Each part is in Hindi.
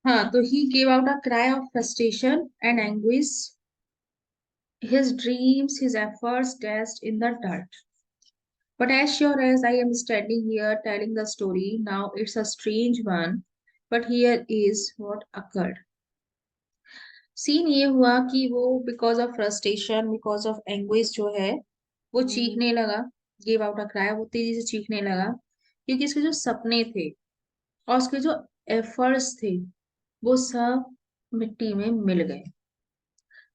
हाँ, तो he gave out a cry of frustration and anguish. His dreams, his efforts dashed in the dirt. But as sure as I am standing here telling the story, now it's a strange one. But here is what occurred. Scene ये हुआ कि वो because of frustration, because of anguish जो है, वो चीखने लगा, गिव आउट अ क्राई, वो तेजी से चीखने लगा, क्योंकि इसके जो सपने थे और उसके जो एफर्ट्स थे वो सब मिट्टी में मिल गए।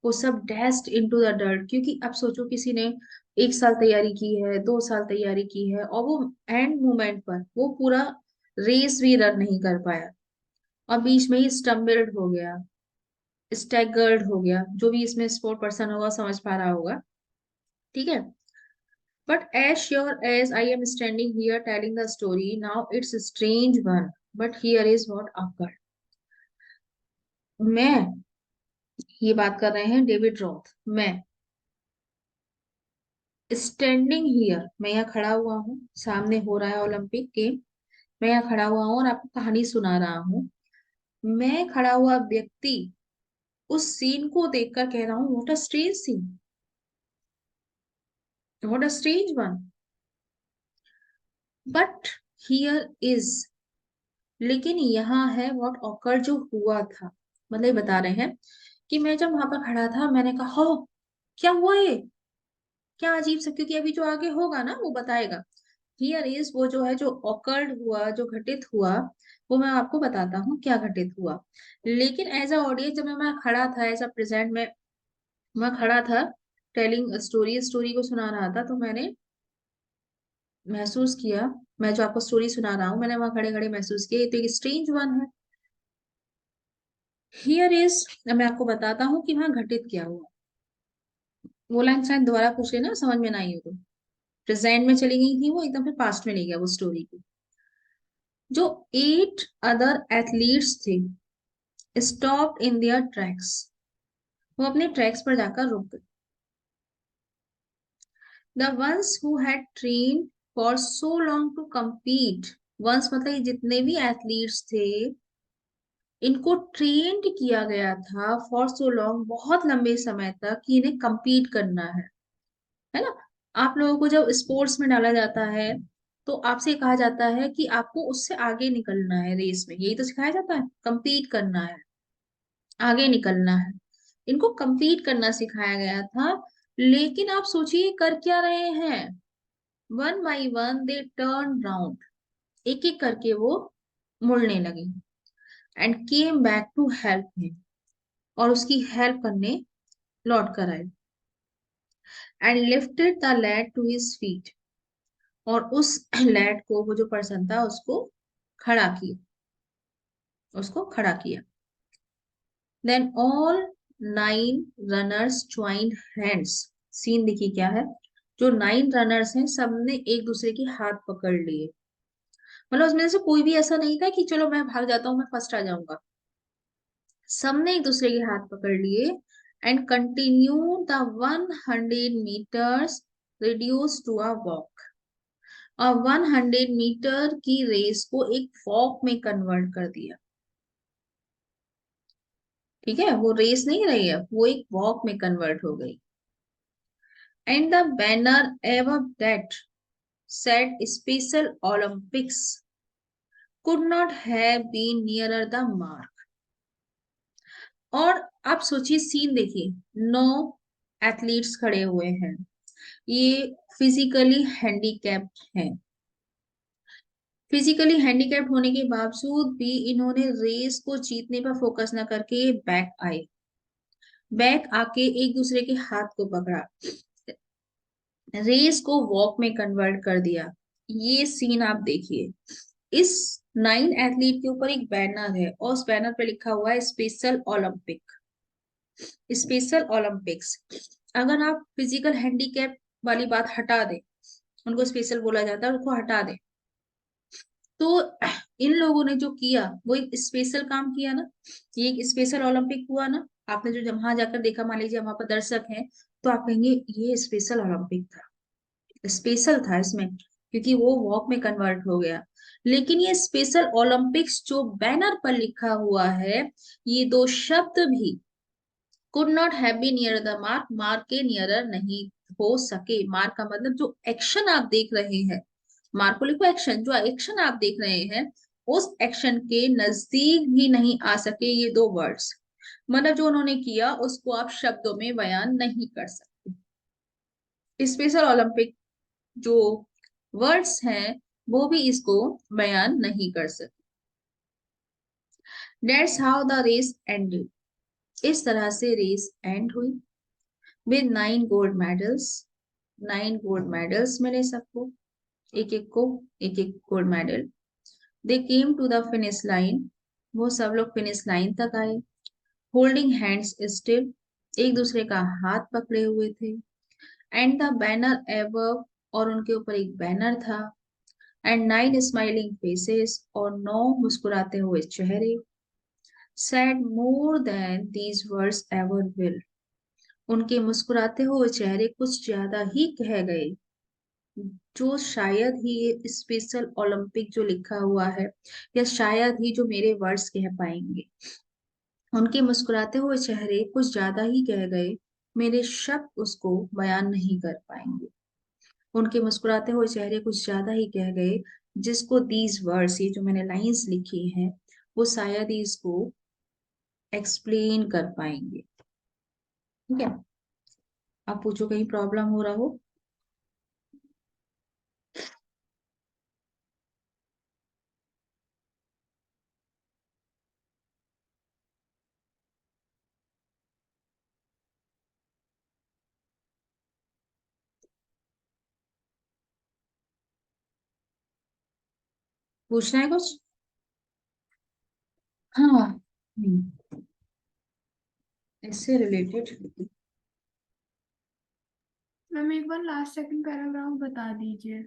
वो सब डैस्ड इनटू द डर्ट। क्योंकि अब सोचो, किसी ने 1 साल तैयारी की है, 2 साल तैयारी की है, और वो एंड मोमेंट पर वो पूरा रेस भी रन नहीं कर पाया, और बीच में ही स्टम्बल्ड हो गया, स्टैगर्ड हो गया। जो भी इसमें स्पोर्ट पर्सन होगा समझ पा रहा होगा, ठीक है। But as sure as I am standing here telling the story, now it's strange one, but here is what occurred. मैं, ये बात कर रहे हैं डेविड रॉथ, मैं स्टैंडिंग हियर, मैं यहाँ खड़ा हुआ हूँ, सामने हो रहा है ओलंपिक गेम, मैं यहाँ खड़ा हुआ हूँ और आपको कहानी सुना रहा हूँ। मैं खड़ा हुआ व्यक्ति उस सीन को देखकर कह रहा हूँ, what a strange scene, what a strange one, but here is, लेकिन यहाँ है व्हाट ऑकर, जो हुआ था। मतलब ये बता रहे हैं कि मैं जब वहां पर खड़ा था, मैंने कहा हो, क्या हुआ ये, क्या अजीब सा, क्योंकि अभी जो आगे होगा ना वो बताएगा। हियर इज, वो जो है, जो ऑकर्ड हुआ, जो घटित हुआ, वो मैं आपको बताता हूँ क्या घटित हुआ। लेकिन एज अ ऑडियंस, जब मैं खड़ा था एज अ प्रेजेंट में, मैं खड़ा था टेलिंग स्टोरी, स्टोरी को सुना रहा था, तो मैंने महसूस किया, मैं जो आपको स्टोरी सुना रहा हूँ, मैंने वहां खड़े खड़े महसूस किया, ये तो एक स्ट्रेंज वन है। हियर इज, मैं आपको बताता हूँ कि वहां घटित क्या हुआ। वो लाइन शायद दोबारा पूछ लेना, समझ में ना आई हो तो। प्रेजेंट में चली गई थी वो, एकदम फिर पास्ट में ले गया वो स्टोरी को। जो 8 अदर एथलीट्स थे स्टॉप्ड इन देयर ट्रैक्स, वो अपने ट्रैक्स पर जाकर रुक गए। The ones who had train for so long to compete, ones मतलब ये जितने भी एथलीट्स थे, इनको ट्रेंड किया गया था फॉर सो लॉन्ग, बहुत लंबे समय तक, कि इन्हें compete करना है ना। आप लोगों को जब स्पोर्ट्स में डाला जाता है, तो आपसे कहा जाता है कि आपको उससे आगे निकलना है रेस में, यही तो सिखाया जाता है, compete करना है, आगे निकलना है। इनको compete करना सिखाया गया था। लेकिन आप सोचिए कर क्या रहे हैं, one by one they turn round, एक एक करके वो मुड़ने लगे, and came back to help him, और उसकी हेल्प करने लौट कर आए, and lifted the lad to his feet, और उस लैड को, वो जो पर्सन था, उसको खड़ा किया, उसको खड़ा किया। Then all 9 runners joined hands, scene देखिए क्या है, जो 9 रनर्स हैं सबने एक दूसरे के हाथ पकड़ लिए। मतलब उसमें से कोई भी ऐसा नहीं था कि चलो मैं भाग जाता हूँ, मैं फर्स्ट आ जाऊंगा। सबने एक दूसरे के हाथ पकड़ लिए, and continue the 100 metres reduce to a walk, और 100 मीटर की रेस को एक वॉक में कन्वर्ट कर दिया। ठीक है, वो रेस नहीं रही है, वो एक वॉक में कन्वर्ट हो गई। And the banner above that said Special Olympics could not have been nearer the mark. और आप सोचिए, सीन देखिए, 9 एथलीट्स खड़े हुए हैं, ये फिजिकली हैंडीकैप्ड हैं। फिजिकली हैंडीकैप्ड होने के बावजूद भी इन्होंने रेस को जीतने पर फोकस न करके बैक आए, बैक आके एक दूसरे के हाथ को पकड़ा, रेस को वॉक में कन्वर्ट कर दिया। ये सीन आप देखिए, इस 9 एथलीट के ऊपर एक बैनर है, और उस बैनर पे लिखा हुआ है स्पेशल ओलंपिक, स्पेशल ओलंपिक्स। अगर आप फिजिकल हैंडीकैप वाली बात हटा दें, उनको स्पेशल बोला जाता है, उनको हटा दें, तो इन लोगों ने जो किया वो एक स्पेशल काम किया ना, ये एक स्पेशल ओलंपिक हुआ ना। आपने जो वहां जाकर देखा, मान लीजिए वहां पर दर्शक हैं, तो आप कहेंगे ये स्पेशल ओलंपिक था, स्पेशल था इसमें। क्योंकि वो वॉक में कन्वर्ट हो गया। लेकिन ये स्पेशल ओलंपिक्स जो बैनर पर लिखा हुआ है, ये दो शब्द भी could not have be near the mark, mark के नियरर नहीं हो सके। मार्क का मतलब जो एक्शन आप देख रहे हैं, मार्क को लिखो एक्शन, जो एक्शन आप देख रहे हैं उस एक्शन के नजदीक भी नहीं आ सके ये दो वर्ड्स। मतलब जो उन्होंने किया उसको आप शब्दों में बयान नहीं कर सकते। स्पेशल ओलंपिक जो वर्ड्स हैं वो भी इसको बयान नहीं कर सकते। That's how the race ended. इस तरह से रेस एंड हुई with 9 gold medals. 9 gold medals मिले सबको, एक एक को एक एक gold medal. They came to the finish line. वो सब लोग फिनिश लाइन तक आए। होल्डिंग हैंड्स स्टिल, एक दूसरे का हाथ पकड़े हुए थे। एंड द बैनर एबव, और उनके ऊपर एक बैनर था। एंड 9 स्माइलिंग फेसेस, और 9 मुस्कुराते हुए चेहरे। Sad more than these words ever will, उनके मुस्कुराते हुए चेहरे कुछ ज्यादा ही कह गए, जो शायद ही ये स्पेशल ओलंपिक जो लिखा हुआ है, या शायद ही जो मेरे वर्ड्स कह पाएंगे। उनके मुस्कुराते हुए चेहरे कुछ ज्यादा ही कह गए, मेरे शब्द उसको बयान नहीं कर पाएंगे। उनके मुस्कुराते हुए चेहरे कुछ ज्यादा ही कह गए, जिसको दीज वर्ड्स, ये जो मैंने लाइंस लिखी हैं, वो शायद ही इसको एक्सप्लेन कर पाएंगे। ठीक है, आप पूछो कहीं प्रॉब्लम हो रहा हो। पूछना है कुछ? हाँ, इससे रिलेटेड। मैम एक बार लास्ट सेकंड पैराग्राफ बता दीजिए।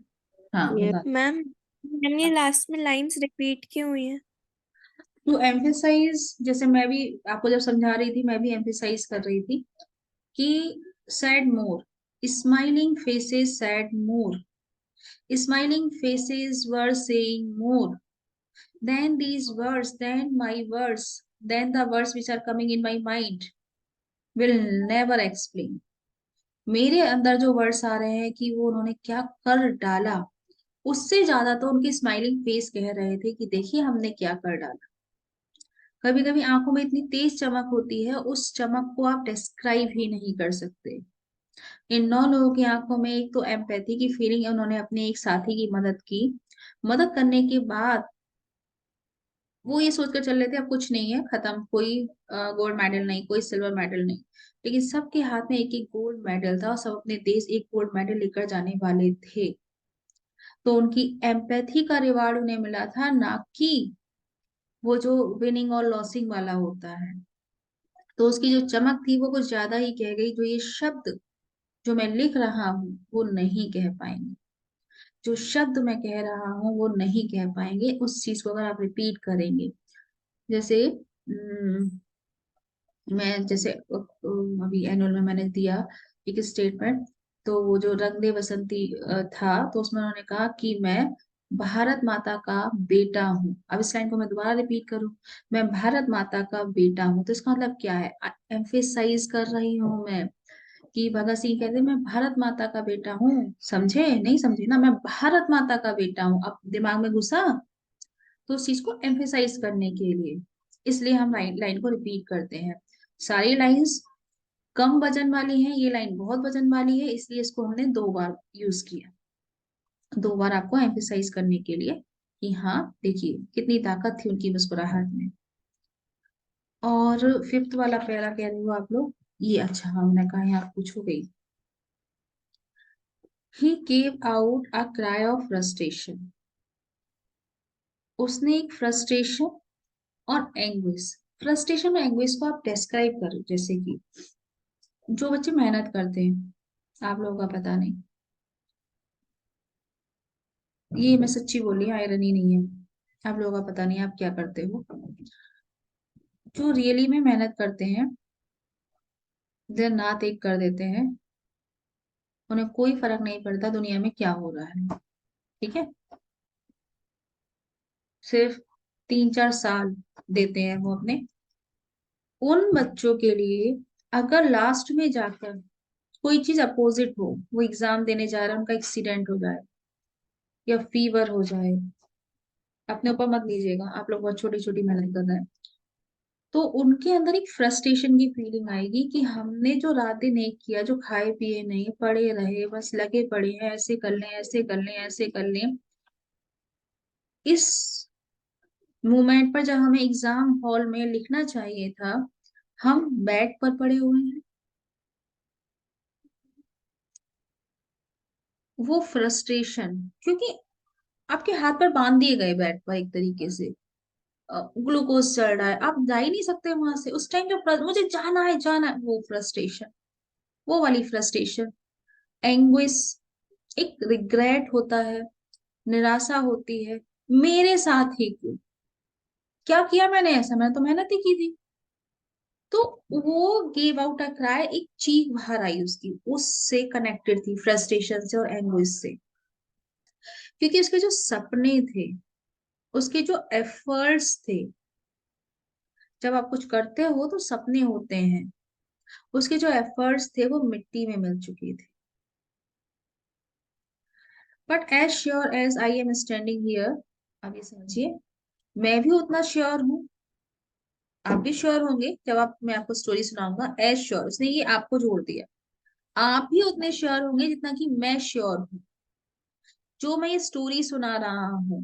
हाँ ये बता। मैम, मैम ये लास्ट में लाइंस रिपीट क्यों हुई है? टू एम्फेसाइज, जैसे मैं भी आपको जब समझा रही थी, मैं भी एम्फेसाइज कर रही थी कि sad more, smiling faces sad more, smiling faces were saying more than these words, then my words, then the words which are coming in my mind will never explain। मेरे अंदर जो वर्ड्स आ रहे हैं कि वो उन्होंने क्या कर डाला, उससे ज्यादा तो उनके स्माइलिंग फेस कह रहे थे कि देखिए हमने क्या कर डाला। कभी कभी आंखों में इतनी तेज चमक होती है, उस चमक को आप डिस्क्राइब ही नहीं कर सकते। इन 9 लोगों की आंखों में एक तो एम्पैथी की फीलिंग है, उन्होंने अपने एक साथी की मदद की। मदद करने के बाद वो ये सोचकर चल रहे थे अब कुछ नहीं है, खत्म, कोई गोल्ड मेडल नहीं, कोई सिल्वर मेडल नहीं। लेकिन सबके हाथ में एक एक गोल्ड मेडल था और सब अपने देश एक गोल्ड मेडल लेकर जाने वाले थे। तो उनकी एम्पैथी का रिवार्ड उन्हें मिला था, ना कि वो जो विनिंग और लॉसिंग वाला होता है। तो उसकी जो चमक थी वो कुछ ज्यादा ही कह गई, जो ये शब्द जो मैं लिख रहा हूँ वो नहीं कह पाएंगे। जो शब्द मैं कह रहा हूँ वो नहीं कह पाएंगे, उस चीज को अगर आप रिपीट करेंगे। जैसे मैं जैसे अभी एनुअल में मैंने दिया एक स्टेटमेंट, तो वो जो रंग दे बसंती था, तो उसमें उन्होंने कहा कि मैं भारत माता का बेटा हूँ। अब इस लाइन को मैं दोबारा रिपीट करूँ, मैं भारत माता का बेटा हूँ, तो इसका मतलब क्या है? एम्फेसाइज कर रही हूँ मैं कि भगत सिंह कहते मैं भारत माता का बेटा हूँ। समझे नहीं समझे ना, मैं भारत माता का बेटा हूँ, अब दिमाग में घुसा। तो उस चीज को एम्फेसाइज करने के लिए इसलिए हम लाइन लाइन को रिपीट करते हैं। सारी लाइंस कम वजन वाली हैं, ये लाइन बहुत वजन वाली है, इसलिए इसको हमने 2 बार यूज किया। 2 बार आपको एम्फेसाइज करने के लिए कि हाँ देखिए कितनी ताकत थी उनकी मुस्कुराहट में। और फिफ्थ वाला पैरा कह रहे हो आप लोग, ये अच्छा हाँ मैंने कहा यहाँ पूछोगे। ही gave out a cry of frustration, उसने एक फ्रस्ट्रेशन और एंग्विश, फ्रस्ट्रेशन और एंग्विश को आप डिस्क्राइब करो। जैसे कि जो बच्चे मेहनत करते हैं, आप लोगों का पता नहीं, ये मैं सच्ची बोल रही हूँ, आयरनी नहीं है, आप लोगों का पता नहीं आप क्या करते हो। जो रियली में मेहनत करते हैं, दिन रात एक कर देते हैं, उन्हें कोई फर्क नहीं पड़ता दुनिया में क्या हो रहा है। ठीक है, सिर्फ 3-4 साल देते हैं वो अपने। उन बच्चों के लिए अगर लास्ट में जाकर कोई चीज अपोजिट हो, वो एग्जाम देने जा रहे हैं, उनका एक्सीडेंट हो जाए या फीवर हो जाए, अपने ऊपर मत लीजिएगा, आप लोग बहुत छोटी छोटी मेहनत कर रहे हैं, तो उनके अंदर एक फ्रस्ट्रेशन की फीलिंग आएगी कि हमने जो रातें नहीं किया, जो खाए पिए नहीं, पड़े रहे, बस लगे पड़े हैं, ऐसे कर लें, ऐसे कर लें, ऐसे कर लें। इस मोमेंट पर जब हमें एग्जाम हॉल में लिखना चाहिए था, हम बेड पर पड़े हुए हैं। वो फ्रस्ट्रेशन, क्योंकि आपके हाथ पर बांध दिए गए बेड पर एक तरीके से, ग्लूकोज चल रहा है, आप जा ही नहीं सकते वहां से उस टाइम, जो मुझे जाना है जाना है, वो फ्रस्ट्रेशन, वो वाली फ्रस्ट्रेशन, एंग्विश, एक रिग्रेट होता है, निराशा होती है, मेरे साथ ही क्यों, क्या किया मैंने ऐसा, मैंने तो मेहनत ही की थी। तो वो गेव आउट अ क्राई, एक चीख बाहर आई उसकी, उससे कनेक्टेड थी, फ्रस्ट्रेशन से और एंग्विश से, क्योंकि उसके जो सपने थे, उसके जो एफर्ट्स थे, जब आप कुछ करते हो तो सपने होते हैं, उसके जो एफर्ट्स थे वो मिट्टी में मिल चुके थे। But as sure as I am standing here, अब ये समझिए, मैं भी उतना श्योर हूँ, आप भी श्योर होंगे, जब आप, मैं आपको स्टोरी सुनाऊंगा, एज श्योर, उसने ये आपको जोड़ दिया, आप भी उतने श्योर होंगे जितना कि मैं श्योर हूँ, जो मैं ये स्टोरी सुना रहा हूँ,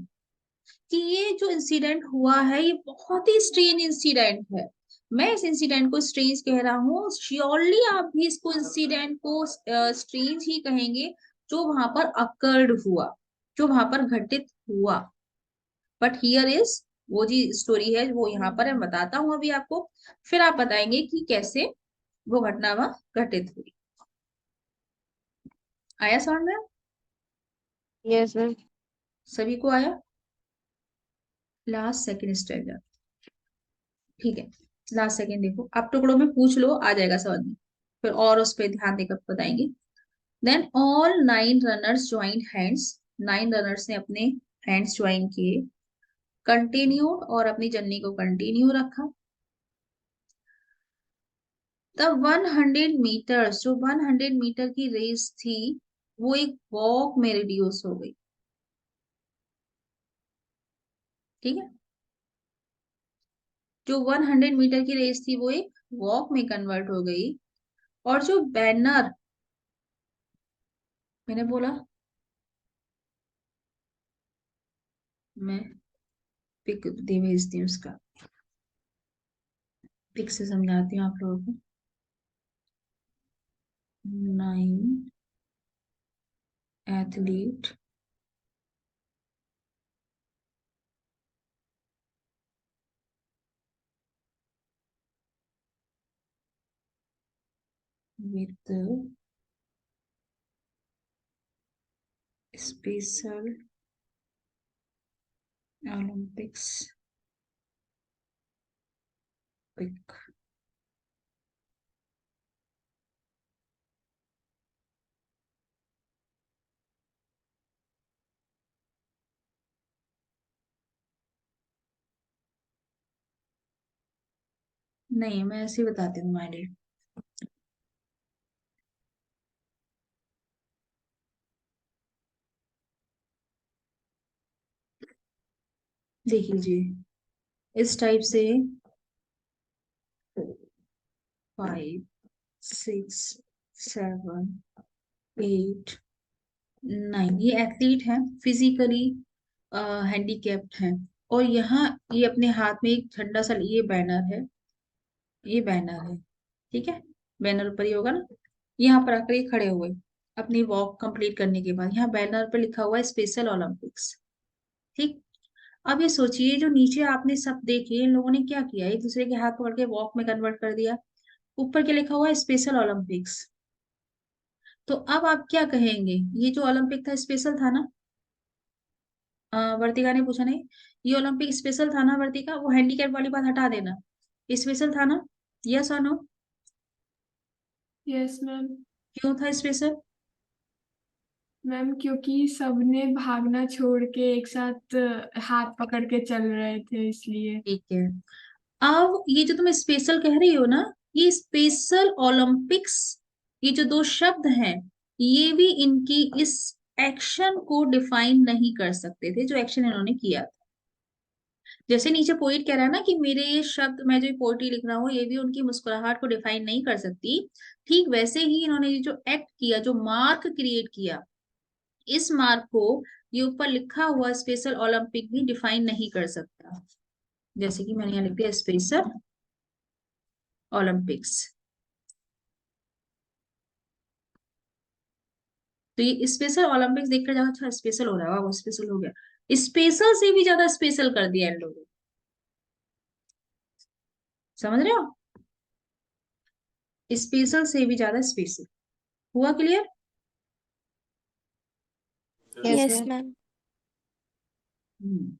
कि ये जो इंसिडेंट हुआ है ये बहुत ही स्ट्रेंज इंसिडेंट है। मैं इस इंसिडेंट को स्ट्रेंज कह रहा हूँ, श्योरली आप भी इसको इंसिडेंट को स्ट्रेंज ही कहेंगे, जो वहां पर अकर्ड हुआ, जो वहां पर घटित हुआ। बट हियर इज, वो जी स्टोरी है वो यहाँ पर मैं बताता हूँ अभी आपको, फिर आप बताएंगे कि कैसे वो घटना वहां घटित हुई। आया समझ में? Yes ma'am. सभी को आया? लास्ट सेकंड स्टेप, ठीक है, लास्ट सेकंड देखो, आप टुकड़ों में पूछ लो, आ जाएगा समझ में, फिर और उस पर ध्यान देकर बताएंगे। Then all 9 runners join hands, 9 runners ने अपने हैंड्स ज्वाइन किए, कंटिन्यूड, और अपनी जर्नी को कंटिन्यू रखा। तब 100 मीटर्स, जो 100 मीटर की रेस थी, वो एक वॉक में रिड्यूस हो गई। ठीक है, जो 100 मीटर की रेस थी वो एक वॉक में कन्वर्ट हो गई। और जो बैनर, मैंने बोला, मैं पिक दे भेजती हूँ उसका, पिक से समझाती हूँ आप लोगों को। 9 athlete with Special Olympics pick. नहीं, मैं ऐसे ही बताती हूँ मायने। देख लीजिए, इस टाइप से 5, 6, 7, 8, 9, ये एथलीट हैं, फिजिकली हैंडीकैप्ड हैं, और यहाँ ये अपने हाथ में एक झंडा सा, ये बैनर है, ये बैनर है, ठीक है, बैनर ऊपर ही होगा ना, यहाँ पर आकर ये खड़े हुए अपनी वॉक कंप्लीट करने के बाद, यहाँ बैनर पर लिखा हुआ है स्पेशल ओलंपिक्स। ठीक, अब ये सोचिए, जो नीचे आपने सब देखे, इन लोगों ने क्या किया, एक दूसरे के हाथ पकड़ के वॉक में कन्वर्ट कर दिया, ऊपर क्या लिखा हुआ है, स्पेशल ओलंपिक्स। तो अब आप क्या कहेंगे, ये जो ओलंपिक था स्पेशल था ना? वर्तिका ने पूछा, नहीं, ये ओलंपिक स्पेशल था ना वर्तिका, वो हैंडीकैप वाली बात हटा देना, स्पेशल था ना? यस और नो? Yes ma'am. क्यों था स्पेशल? मैम क्योंकि सबने भागना छोड़ के एक साथ हाथ पकड़ के चल रहे थे इसलिए। ठीक है। अब ये जो तुम स्पेशल कह रही हो ना, ये स्पेशल ओलंपिक्स, ये जो दो शब्द हैं, ये भी इनकी इस एक्शन को डिफाइन नहीं कर सकते थे जो एक्शन इन्होंने किया था। जैसे नीचे पोइट कह रहा है ना कि मेरे ये शब्द, मैं जो पोइट्री लिख रहा हूँ, ये भी उनकी मुस्कुराहट को डिफाइन नहीं कर सकती, ठीक वैसे ही इन्होंने ये जो एक्ट किया, जो मार्क क्रिएट किया, इस मार्क को ये ऊपर लिखा हुआ स्पेशल ओलंपिक भी डिफाइन नहीं कर सकता। जैसे कि मैंने यहाँ लिख दिया स्पेशल ओलंपिक्स। तो ये स्पेशल ओलंपिक्स देखकर जाओ, अच्छा स्पेशल हो रहा है, वो स्पेशल हो गया, स्पेशल से भी ज्यादा स्पेशल कर दिया इन लोगों ने। समझ रहे हो? स्पेशल से भी ज्यादा स्पेशल। हुआ clear? Yes yes ma'am. Ma'am. Hmm.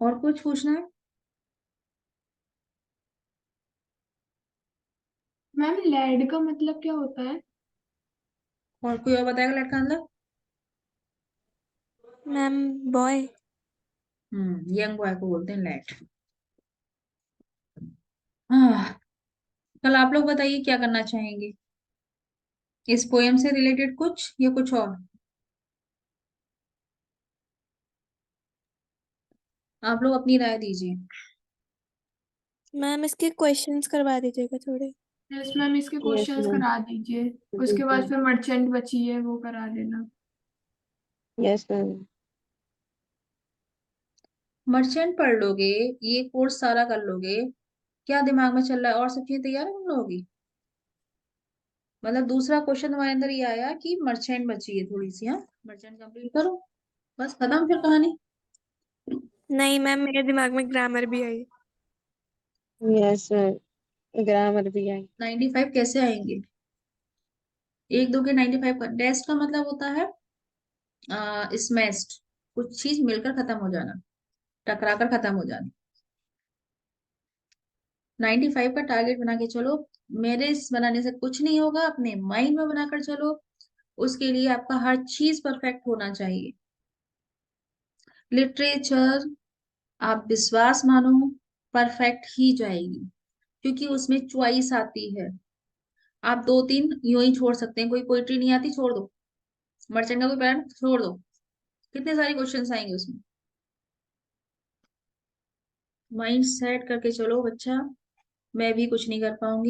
और कुछ पूछना है? मैम लैड का मतलब क्या होता है? और कोई और बताएगा लड़का अंदर? Ma'am boy. यंग बॉय को बोलते हैं लैट। हाँ। कल आप लोग बताइए क्या करना चाहेंगे, इस पोयम से रिलेटेड कुछ या कुछ और? आप लोग अपनी राय दीजिए। मैम इसके क्वेश्चंस करवा दीजिएगा थोड़े। यस मैम, इसके यस क्वेश्चंस मैम। करा दीजिए। उसके बाद फिर मर्चेंट बची है वो करा देना। Yes ma'am. मर्चेंट पढ़ लोगे, ये कोर्स सारा कर लोगे, क्या दिमाग में चल रहा है? और सब चीजें तैयार है तुम लोगों की? मतलब दूसरा क्वेश्चन तुम्हारे अंदर ये आया कि मर्चेंट बची है थोड़ी सी, हाँ, मर्चेंट कंप्लीट करो, बस खत्म फिर कहानी। नहीं मैम, मेरे दिमाग में ग्रामर भी आई। यस मैम, ग्रामर भी आई। 95 कैसे आएंगे? एक दो के 95 का टेस्ट का मतलब होता है स्मैश्ड, कुछ चीज मिलकर खत्म हो जाना, टकरा कर खत्म हो जाना। 95 का टारगेट बना के चलो। मेरे इस बनाने से कुछ नहीं होगा, अपने माइंड में बनाकर चलो। उसके लिए आपका हर चीज परफेक्ट होना चाहिए। लिटरेचर, आप विश्वास मानो, परफेक्ट ही जाएगी, क्योंकि उसमें चॉइस आती है। आप दो तीन यूं ही छोड़ सकते हैं, कोई पोइट्री नहीं आती छोड़ दो, मर्चेंट का कोई पैटर्न छोड़ दो, कितने सारे क्वेश्चंस आएंगे उसमें। माइंड सेट करके चलो बच्चा, मैं भी कुछ नहीं कर पाऊंगी।